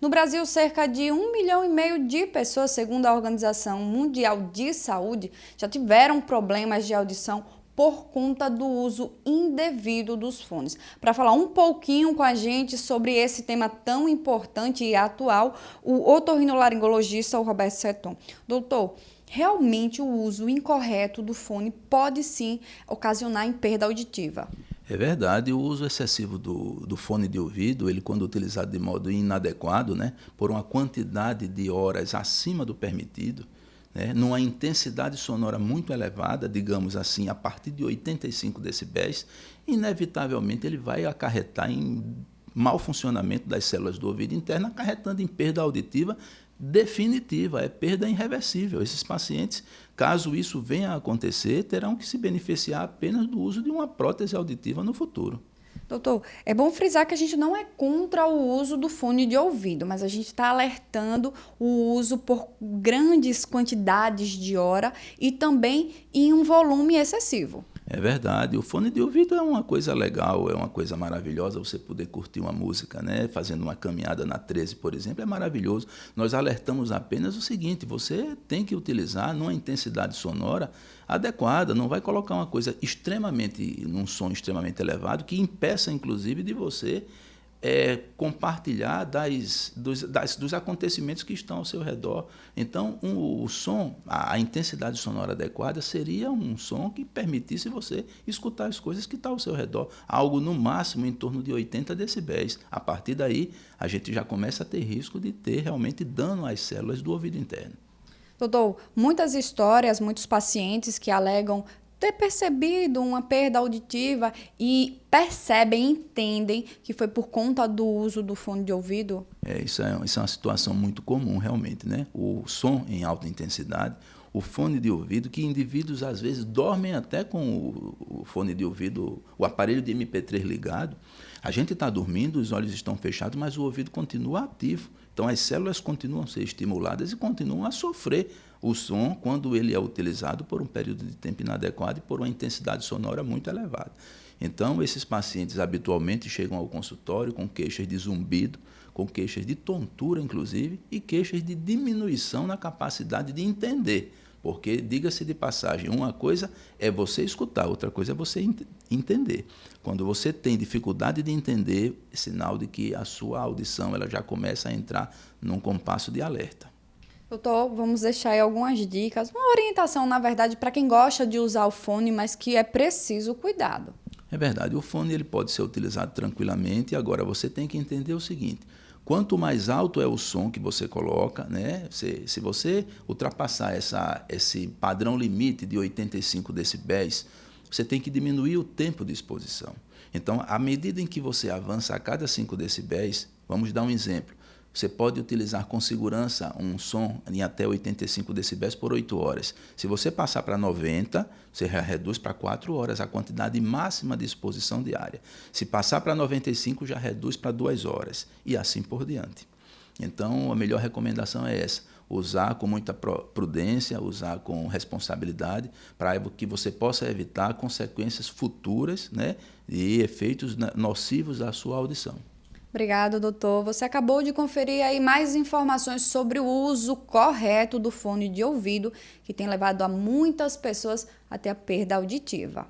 No Brasil, cerca de 1,5 milhão de pessoas, segundo a Organização Mundial de Saúde, já tiveram problemas de audição por conta do uso indevido dos fones. Para falar um pouquinho com a gente sobre esse tema tão importante e atual, o otorrinolaringologista Roberto Seton. Doutor, realmente o uso incorreto do fone pode sim ocasionar em perda auditiva? É verdade, o uso excessivo do fone de ouvido, ele quando utilizado de modo inadequado, né, por uma quantidade de horas acima do permitido, né, numa intensidade sonora muito elevada, digamos assim, a partir de 85 decibéis, inevitavelmente ele vai acarretar em mau funcionamento das células do ouvido interno, acarretando em perda auditiva definitiva, é perda irreversível. Esses pacientes, caso isso venha a acontecer, terão que se beneficiar apenas do uso de uma prótese auditiva no futuro. Doutor, é bom frisar que a gente não é contra o uso do fone de ouvido, mas a gente está alertando o uso por grandes quantidades de hora e também em um volume excessivo. É verdade, o fone de ouvido é uma coisa legal, é uma coisa maravilhosa, você poder curtir uma música, né? Fazendo uma caminhada na 13, por exemplo, é maravilhoso. Nós alertamos apenas o seguinte, você tem que utilizar numa intensidade sonora adequada, não vai colocar uma coisa num som extremamente elevado, que impeça, inclusive, de você compartilhar dos acontecimentos que estão ao seu redor. Então, o som, a intensidade sonora adequada seria um som que permitisse você escutar as coisas que estão ao seu redor, algo no máximo em torno de 80 decibéis. A partir daí, a gente já começa a ter risco de ter realmente dano às células do ouvido interno. Doutor, muitas histórias, muitos pacientes que alegam ter percebido uma perda auditiva e percebem, entendem que foi por conta do uso do fone de ouvido? Isso é uma situação muito comum, realmente, né? O som em alta intensidade, o fone de ouvido, que indivíduos às vezes dormem até com o fone de ouvido, o aparelho de MP3 ligado. A gente está dormindo, os olhos estão fechados, mas o ouvido continua ativo. Então as células continuam a ser estimuladas e continuam a sofrer o som quando ele é utilizado por um período de tempo inadequado e por uma intensidade sonora muito elevada. Então, esses pacientes habitualmente chegam ao consultório com queixas de zumbido, com queixas de tontura, inclusive, e queixas de diminuição na capacidade de entender. Porque, diga-se de passagem, uma coisa é você escutar, outra coisa é você entender. Quando você tem dificuldade de entender, é sinal de que a sua audição ela já começa a entrar num compasso de alerta. Doutor, vamos deixar aí algumas dicas, uma orientação, na verdade, para quem gosta de usar o fone, mas que é preciso cuidado. É verdade, o fone ele pode ser utilizado tranquilamente, agora você tem que entender o seguinte, quanto mais alto é o som que você coloca, né, se você ultrapassar esse padrão limite de 85 decibéis, você tem que diminuir o tempo de exposição. Então, à medida em que você avança a cada 5 decibéis, vamos dar um exemplo, você pode utilizar com segurança um som em até 85 decibéis por 8 horas. Se você passar para 90, você já reduz para 4 horas a quantidade máxima de exposição diária. Se passar para 95, já reduz para 2 horas e assim por diante. Então, a melhor recomendação é essa, usar com muita prudência, usar com responsabilidade, para que você possa evitar consequências futuras, né, e efeitos nocivos à sua audição. Obrigado, doutor. Você acabou de conferir aí mais informações sobre o uso correto do fone de ouvido, que tem levado a muitas pessoas até a perda auditiva.